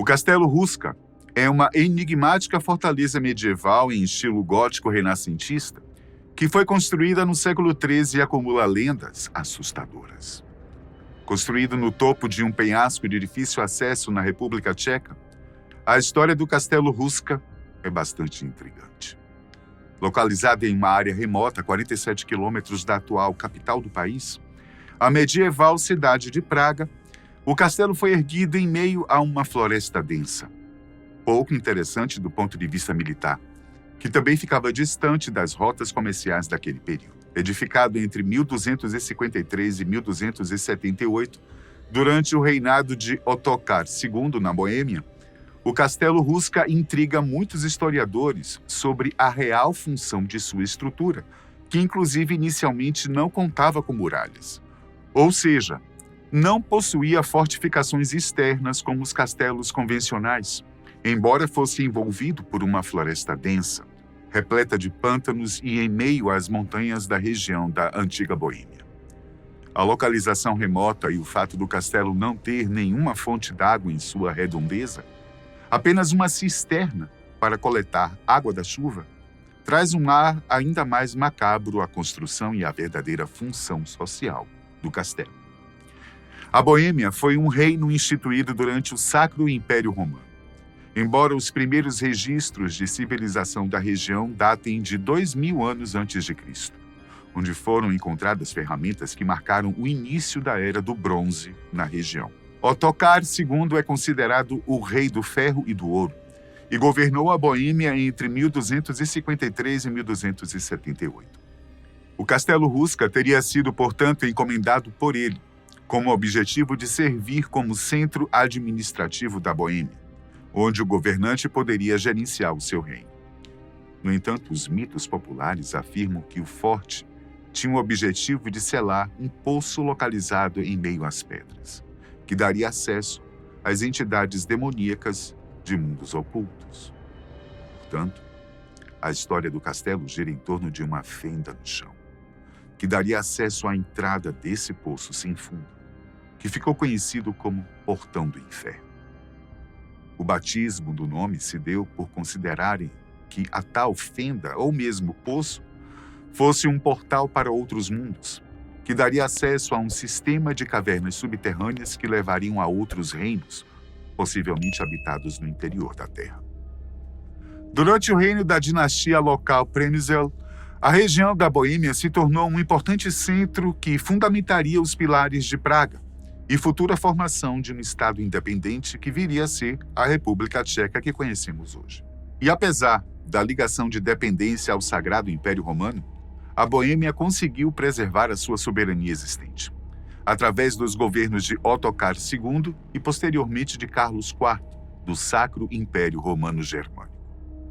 Castelo Hruška é uma enigmática fortaleza medieval em estilo gótico renascentista que foi construída no século XIII e acumula lendas assustadoras. Construído no topo de um penhasco de difícil acesso na República Tcheca, a história do Castelo Hruška é bastante intrigante. Localizada em uma área remota a 47 quilômetros da atual capital do país, a medieval cidade de Praga, o castelo foi erguido em meio a uma floresta densa, pouco interessante do ponto de vista militar, que também ficava distante das rotas comerciais daquele período. Edificado entre 1253 e 1278, durante o reinado de Ottokar II na Boêmia, o Castelo Hruška intriga muitos historiadores sobre a real função de sua estrutura, que inclusive inicialmente não contava com muralhas. Ou seja, não possuía fortificações externas como os castelos convencionais, embora fosse envolvido por uma floresta densa, repleta de pântanos e em meio às montanhas da região da antiga Boêmia. A localização remota e o fato do castelo não ter nenhuma fonte d'água em sua redondeza, apenas uma cisterna para coletar água da chuva, traz um ar ainda mais macabro à construção e à verdadeira função social do castelo. A Boêmia foi um reino instituído durante o Sacro Império Romano. Embora os primeiros registros de civilização da região datem de 2000 anos antes de Cristo, onde foram encontradas ferramentas que marcaram o início da Era do Bronze na região. Ottokar II é considerado o rei do ferro e do ouro e governou a Boêmia entre 1253 e 1278. O Castelo Hruška teria sido, portanto, encomendado por ele, com o objetivo de servir como centro administrativo da Boêmia, onde o governante poderia gerenciar o seu reino. No entanto, os mitos populares afirmam que o forte tinha o objetivo de selar um poço localizado em meio às pedras, que daria acesso às entidades demoníacas de mundos ocultos. Portanto, a história do castelo gira em torno de uma fenda no chão, que daria acesso à entrada desse poço sem fundo, que ficou conhecido como Portão do Inferno. O batismo do nome se deu por considerarem que a tal fenda, ou mesmo poço, fosse um portal para outros mundos, que daria acesso a um sistema de cavernas subterrâneas que levariam a outros reinos, possivelmente habitados no interior da Terra. Durante o reino da dinastia local Przemysl, a região da Boêmia se tornou um importante centro que fundamentaria os pilares de Praga e futura formação de um Estado independente que viria a ser a República Tcheca que conhecemos hoje. E apesar da ligação de dependência ao Sagrado Império Romano, a Boêmia conseguiu preservar a sua soberania existente, através dos governos de Ottokar II e posteriormente de Carlos IV, do Sacro Império Romano Germânico.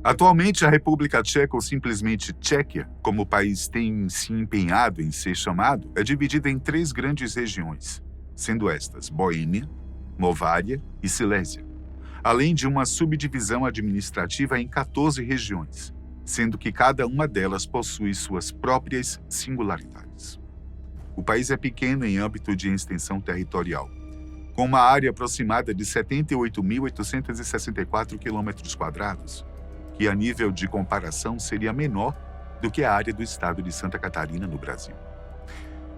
Atualmente, a República Tcheca, ou simplesmente Tchequia, como o país tem se empenhado em ser chamado, é dividida em 3 grandes regiões, sendo estas Boêmia, Movária e Silésia, além de uma subdivisão administrativa em 14 regiões, sendo que cada uma delas possui suas próprias singularidades. O país é pequeno em âmbito de extensão territorial, com uma área aproximada de 78.864 km², que a nível de comparação seria menor do que a área do estado de Santa Catarina no Brasil.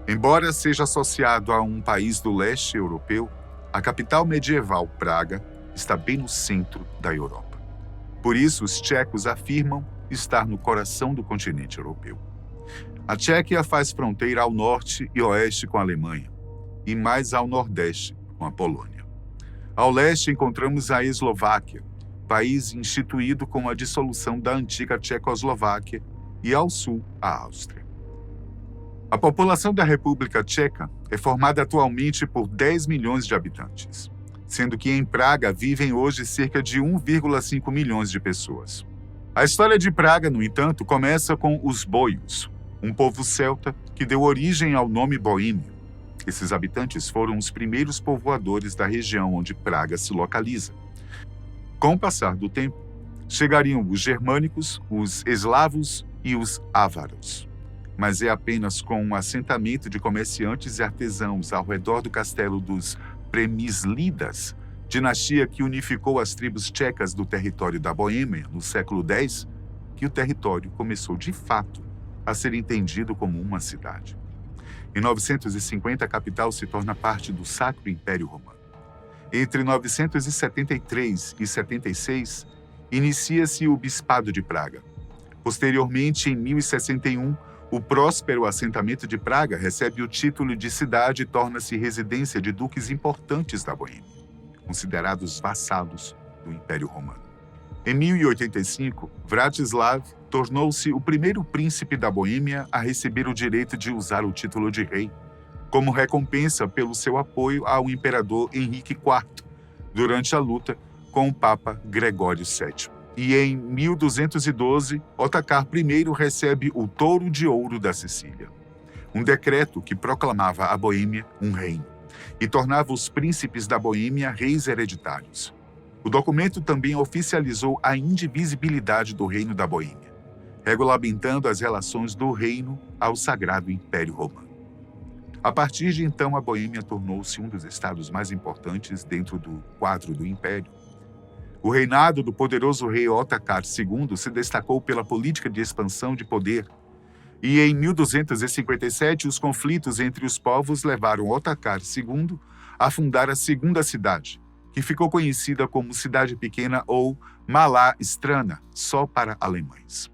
Embora seja associado a um país do leste europeu, a capital medieval, Praga, está bem no centro da Europa. Por isso, os tchecos afirmam estar no coração do continente europeu. A Tchequia faz fronteira ao norte e oeste com a Alemanha, e mais ao nordeste com a Polônia. Ao leste encontramos a Eslováquia, país instituído com a dissolução da antiga Tchecoslováquia, e ao sul a Áustria. A população da República Tcheca é formada atualmente por 10 milhões de habitantes, sendo que em Praga vivem hoje cerca de 1,5 milhões de pessoas. A história de Praga, no entanto, começa com os boios, um povo celta que deu origem ao nome boêmio. Esses habitantes foram os primeiros povoadores da região onde Praga se localiza. Com o passar do tempo, chegariam os germânicos, os eslavos e os ávaros. Mas é apenas com um assentamento de comerciantes e artesãos ao redor do castelo dos Přemyslidas dinastia que unificou as tribos tchecas do território da Boêmia no século X, que o território começou de fato a ser entendido como uma cidade. Em 950, a capital se torna parte do Sacro Império Romano. Entre 973 e 76, inicia-se o Bispado de Praga. Posteriormente, em 1061, o próspero assentamento de Praga recebe o título de cidade e torna-se residência de duques importantes da Boêmia, considerados vassalos do Império Romano. Em 1085, Vratislav tornou-se o primeiro príncipe da Boêmia a receber o direito de usar o título de rei, como recompensa pelo seu apoio ao imperador Henrique IV durante a luta com o Papa Gregório VII. E em 1212, Otakar I recebe o Touro de Ouro da Sicília, um decreto que proclamava a Boêmia um reino e tornava os príncipes da Boêmia reis hereditários. O documento também oficializou a indivisibilidade do reino da Boêmia, regulamentando as relações do reino ao Sagrado Império Romano. A partir de então, a Boêmia tornou-se um dos estados mais importantes dentro do quadro do Império. O reinado do poderoso rei Otakar II se destacou pela política de expansão de poder, e em 1257 os conflitos entre os povos levaram Otakar II a fundar a segunda cidade, que ficou conhecida como Cidade Pequena ou Malá Strana, só para alemães.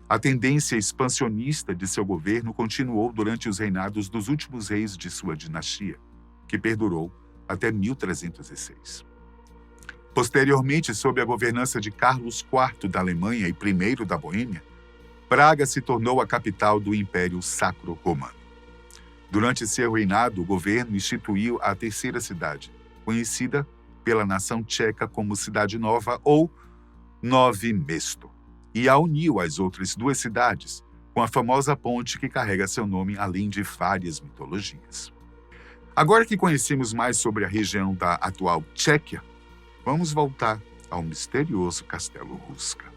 A tendência expansionista de seu governo continuou durante os reinados dos últimos reis de sua dinastia, que perdurou até 1306. Posteriormente, sob a governança de Carlos IV da Alemanha e I da Boêmia, Praga se tornou a capital do Império Sacro Romano. Durante seu reinado, o governo instituiu a terceira cidade, conhecida pela nação tcheca como Cidade Nova ou Novi Mesto, e a uniu às outras duas cidades, com a famosa ponte que carrega seu nome, além de várias mitologias. Agora que conhecemos mais sobre a região da atual Tchequia, vamos voltar ao misterioso Castelo Ruska.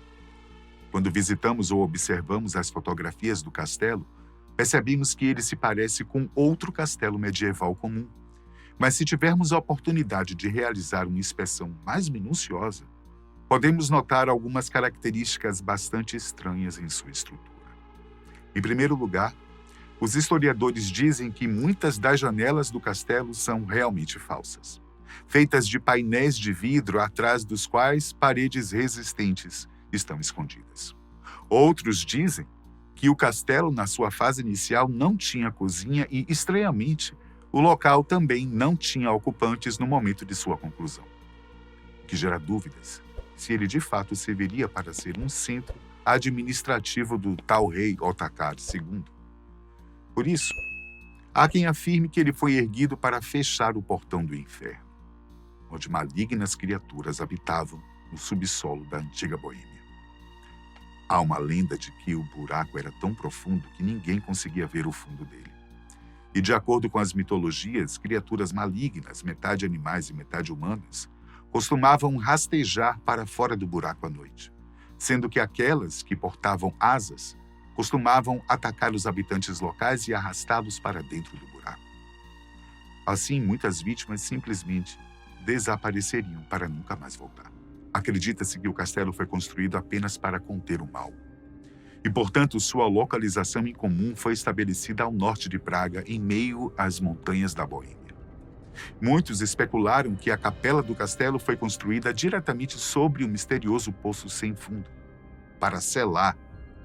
Quando visitamos ou observamos as fotografias do castelo, percebemos que ele se parece com outro castelo medieval comum. Mas se tivermos a oportunidade de realizar uma inspeção mais minuciosa, podemos notar algumas características bastante estranhas em sua estrutura. Em primeiro lugar, os historiadores dizem que muitas das janelas do castelo são realmente falsas, feitas de painéis de vidro atrás dos quais paredes resistentes estão escondidas. Outros dizem que o castelo, na sua fase inicial, não tinha cozinha e, estranhamente, o local também não tinha ocupantes no momento de sua conclusão, o que gera dúvidas se ele de fato serviria para ser um centro administrativo do tal rei Otakar II. Por isso, há quem afirme que ele foi erguido para fechar o portão do inferno, onde malignas criaturas habitavam no subsolo da antiga Boêmia. Há uma lenda de que o buraco era tão profundo que ninguém conseguia ver o fundo dele. E, de acordo com as mitologias, criaturas malignas, metade animais e metade humanas, costumavam rastejar para fora do buraco à noite, sendo que aquelas que portavam asas costumavam atacar os habitantes locais e arrastá-los para dentro do buraco. Assim, muitas vítimas simplesmente desapareceriam para nunca mais voltar. Acredita-se que o castelo foi construído apenas para conter o mal. E, portanto, sua localização incomum foi estabelecida ao norte de Praga, em meio às montanhas da Boêmia. Muitos especularam que a capela do castelo foi construída diretamente sobre o misterioso poço sem fundo, para selar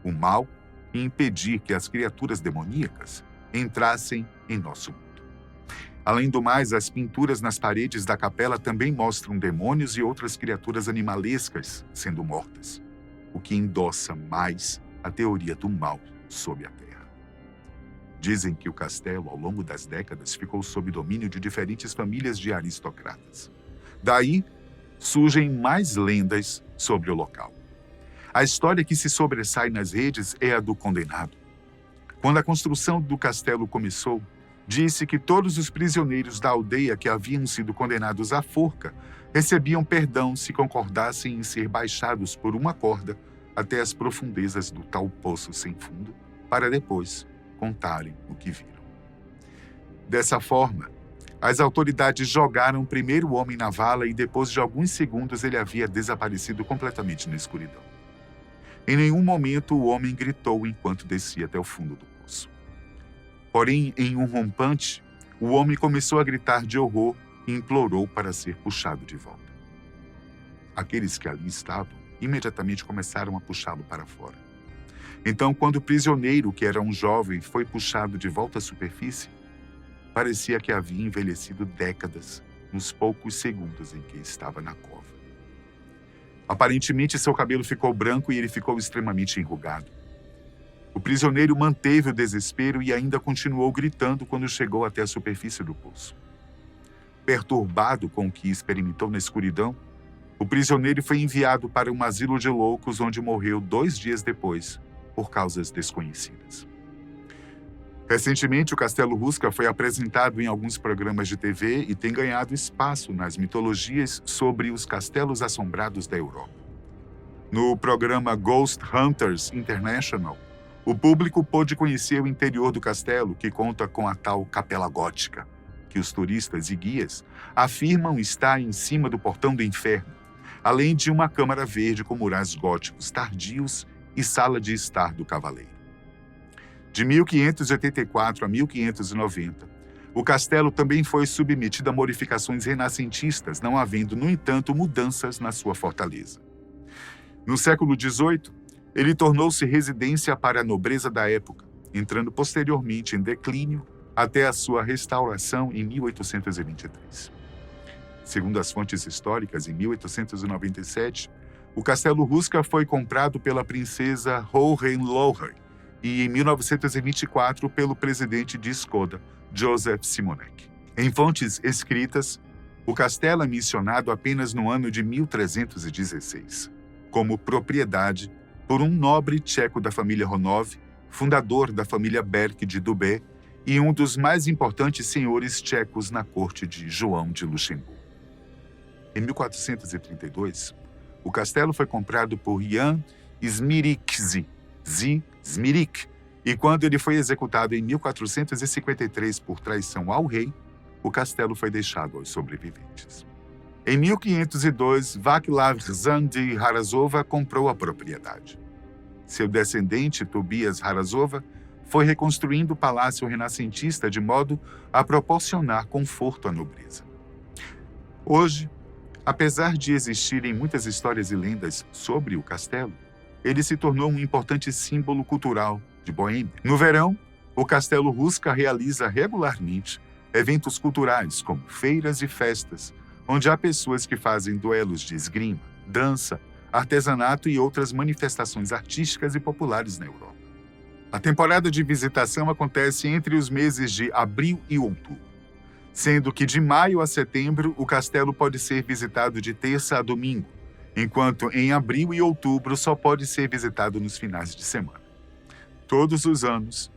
o mal e impedir que as criaturas demoníacas entrassem em nosso mundo. Além do mais, as pinturas nas paredes da capela também mostram demônios e outras criaturas animalescas sendo mortas, o que endossa mais a teoria do mal sob a terra. Dizem que o castelo, ao longo das décadas, ficou sob domínio de diferentes famílias de aristocratas. Daí surgem mais lendas sobre o local. A história que se sobressai nas redes é a do condenado. Quando a construção do castelo começou, disse que todos os prisioneiros da aldeia que haviam sido condenados à forca recebiam perdão se concordassem em ser baixados por uma corda até as profundezas do tal poço sem fundo, para depois contarem o que viram. Dessa forma, As autoridades jogaram primeiro o homem na vala e depois de alguns segundos ele havia desaparecido completamente na escuridão. Em nenhum momento o homem gritou enquanto descia até o fundo do poço. Porém, em um rompante, o homem começou a gritar de horror e implorou para ser puxado de volta. Aqueles que ali estavam imediatamente começaram a puxá-lo para fora. Então, quando o prisioneiro, que era um jovem, foi puxado de volta à superfície, parecia que havia envelhecido décadas nos poucos segundos em que estava na cova. Aparentemente, seu cabelo ficou branco e ele ficou extremamente enrugado. O prisioneiro manteve o desespero e ainda continuou gritando quando chegou até a superfície do poço. Perturbado com o que experimentou na escuridão, o prisioneiro foi enviado para um asilo de loucos onde morreu 2 dias depois, por causas desconhecidas. Recentemente, o Castelo Ruska foi apresentado em alguns programas de TV e tem ganhado espaço nas mitologias sobre os castelos assombrados da Europa. No programa Ghost Hunters International, o público pôde conhecer o interior do castelo, que conta com a tal capela gótica, que os turistas e guias afirmam estar em cima do portão do inferno, além de uma câmara verde com murais góticos tardios e sala de estar do cavaleiro. De 1584 a 1590, o castelo também foi submetido a modificações renascentistas, não havendo, no entanto, mudanças na sua fortaleza. No século XVIII, ele tornou-se residência para a nobreza da época, entrando posteriormente em declínio até a sua restauração em 1823. Segundo as fontes históricas, em 1897, o Castelo Ruska foi comprado pela princesa Hohenlohe e, em 1924, pelo presidente de Škoda, Joseph Simonek. Em fontes escritas, o castelo é mencionado apenas no ano de 1316, como propriedade por um nobre tcheco da família Ronov, fundador da família Berk de Dubé e um dos mais importantes senhores tchecos na corte de João de Luxemburgo. Em 1432, o castelo foi comprado por Jan Smirikzy, Zmirik, e quando ele foi executado em 1453 por traição ao rei, o castelo foi deixado aos sobreviventes. Em 1502, Václav Zan de Harazova comprou a propriedade. Seu descendente, Tobias Harazova, foi reconstruindo o palácio renascentista de modo a proporcionar conforto à nobreza. Hoje, apesar de existirem muitas histórias e lendas sobre o castelo, ele se tornou um importante símbolo cultural de Boêmia. No verão, o Castelo Ruska realiza regularmente eventos culturais como feiras e festas, onde há pessoas que fazem duelos de esgrima, dança, artesanato e outras manifestações artísticas e populares na Europa. A temporada de visitação acontece entre os meses de abril e outubro, sendo que de maio a setembro o castelo pode ser visitado de terça a domingo, enquanto em abril e outubro só pode ser visitado nos finais de semana. Todos os anos,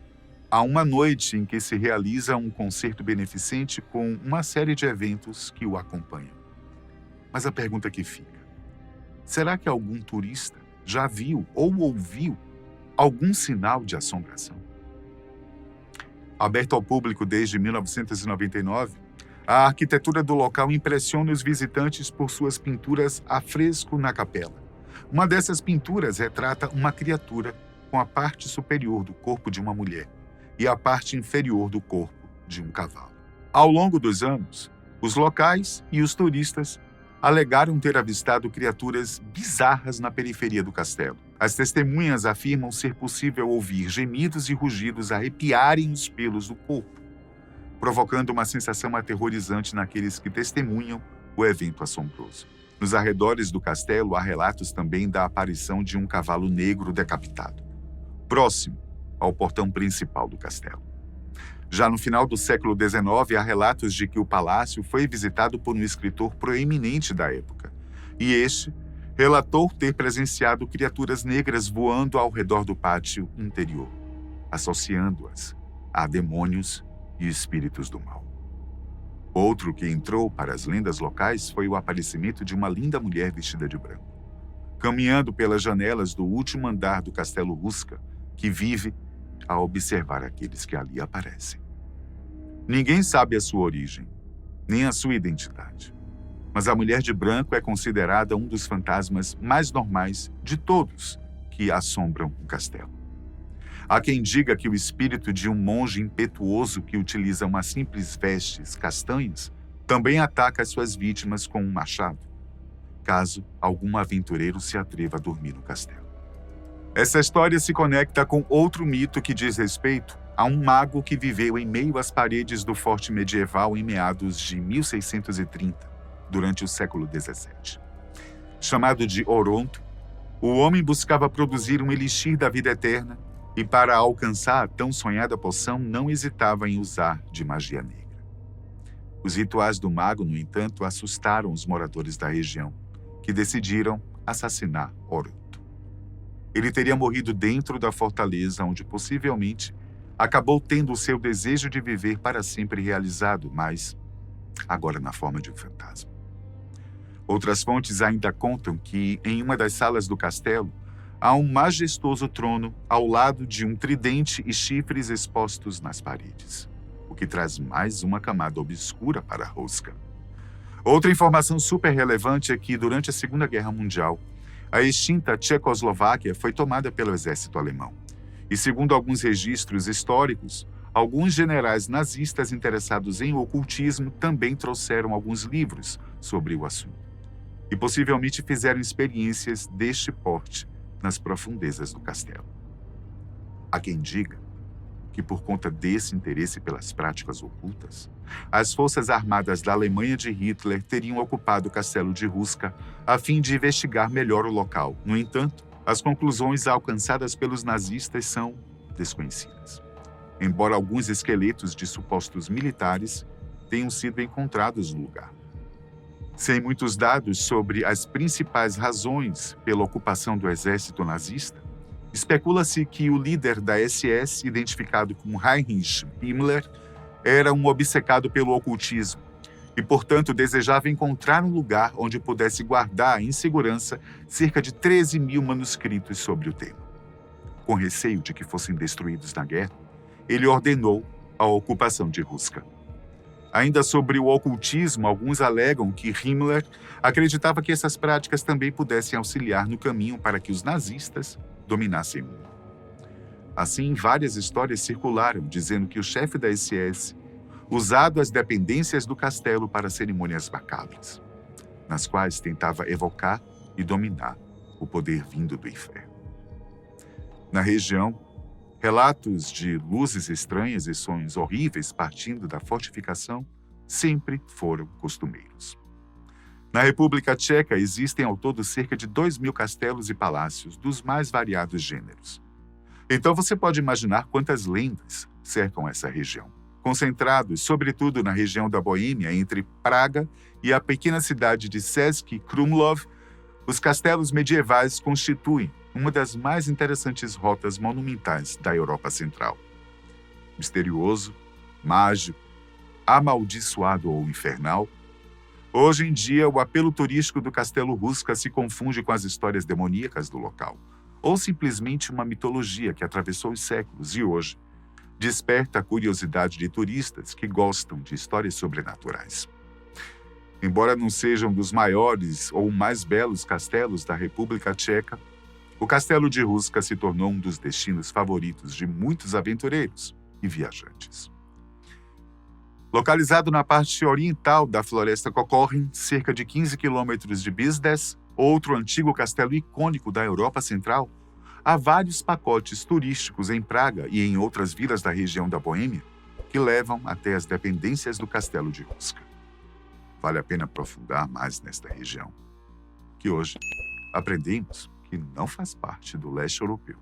há uma noite em que se realiza um concerto beneficente com uma série de eventos que o acompanham. Mas a pergunta que fica: será que algum turista já viu ou ouviu algum sinal de assombração? Aberto ao público desde 1999, a arquitetura do local impressiona os visitantes por suas pinturas a fresco na capela. Uma dessas pinturas retrata uma criatura com a parte superior do corpo de uma mulher e a parte inferior do corpo de um cavalo. Ao longo dos anos, os locais e os turistas alegaram ter avistado criaturas bizarras na periferia do castelo. As testemunhas afirmam ser possível ouvir gemidos e rugidos arrepiarem os pelos do corpo, provocando uma sensação aterrorizante naqueles que testemunham o evento assombroso. Nos arredores do castelo há relatos também da aparição de um cavalo negro decapitado, próximo ao portão principal do castelo. Já no final do século XIX, há relatos de que o palácio foi visitado por um escritor proeminente da época, e este relatou ter presenciado criaturas negras voando ao redor do pátio interior, associando-as a demônios e espíritos do mal. Outro que entrou para as lendas locais foi o aparecimento de uma linda mulher vestida de branco, caminhando pelas janelas do último andar do Castelo Ruska, que vive a observar aqueles que ali aparecem. Ninguém sabe a sua origem, nem a sua identidade. Mas a mulher de branco é considerada um dos fantasmas mais normais de todos que assombram o castelo. Há quem diga que o espírito de um monge impetuoso que utiliza umas simples vestes castanhas também ataca suas vítimas com um machado, caso algum aventureiro se atreva a dormir no castelo. Essa história se conecta com outro mito que diz respeito a um mago que viveu em meio às paredes do forte medieval em meados de 1630, durante o século XVII. Chamado de Oronto, o homem buscava produzir um elixir da vida eterna e, para alcançar a tão sonhada poção, não hesitava em usar de magia negra. Os rituais do mago, no entanto, assustaram os moradores da região, que decidiram assassinar Oronto. Ele teria morrido dentro da fortaleza, onde possivelmente acabou tendo o seu desejo de viver para sempre realizado, mas agora na forma de um fantasma. Outras fontes ainda contam que, em uma das salas do castelo, há um majestoso trono ao lado de um tridente e chifres expostos nas paredes, o que traz mais uma camada obscura para a rosca. Outra informação super relevante é que, durante a Segunda Guerra Mundial, a extinta Tchecoslováquia foi tomada pelo exército alemão. E, segundo alguns registros históricos, alguns generais nazistas interessados em ocultismo também trouxeram alguns livros sobre o assunto. E possivelmente fizeram experiências deste porte nas profundezas do castelo. Há quem diga que, por conta desse interesse pelas práticas ocultas, as forças armadas da Alemanha de Hitler teriam ocupado o castelo de Ruska a fim de investigar melhor o local. No entanto, as conclusões alcançadas pelos nazistas são desconhecidas, embora alguns esqueletos de supostos militares tenham sido encontrados no lugar. Sem muitos dados sobre as principais razões pela ocupação do exército nazista, especula-se que o líder da SS, identificado como Heinrich Himmler, era um obcecado pelo ocultismo e, portanto, desejava encontrar um lugar onde pudesse guardar em segurança cerca de 13.000 manuscritos sobre o tema. Com receio de que fossem destruídos na guerra, ele ordenou a ocupação de Ruska. Ainda sobre o ocultismo, alguns alegam que Himmler acreditava que essas práticas também pudessem auxiliar no caminho para que os nazistas dominassem o mundo. Assim, várias histórias circularam dizendo que o chefe da SS usado as dependências do castelo para cerimônias macabras, nas quais tentava evocar e dominar o poder vindo do inferno. Na região, relatos de luzes estranhas e sonhos horríveis partindo da fortificação sempre foram costumeiros. Na República Tcheca existem ao todo cerca de 2.000 castelos e palácios dos mais variados gêneros. Então você pode imaginar quantas lendas cercam essa região. Concentrados, sobretudo na região da Boêmia, entre Praga e a pequena cidade de Český Krumlov, os castelos medievais constituem uma das mais interessantes rotas monumentais da Europa Central. Misterioso, mágico, amaldiçoado ou infernal, hoje em dia o apelo turístico do Castelo Ruska se confunde com as histórias demoníacas do local, ou simplesmente uma mitologia que atravessou os séculos e hoje desperta a curiosidade de turistas que gostam de histórias sobrenaturais. Embora não sejam dos maiores ou mais belos castelos da República Tcheca, o Castelo de Ruska se tornou um dos destinos favoritos de muitos aventureiros e viajantes. Localizado na parte oriental da Floresta Kokorin, cerca de 15 quilômetros de Bizdes, outro antigo castelo icônico da Europa Central, há vários pacotes turísticos em Praga e em outras vilas da região da Boêmia que levam até as dependências do Castelo de Ruska. Vale a pena aprofundar mais nesta região, que hoje aprendemos que não faz parte do leste europeu.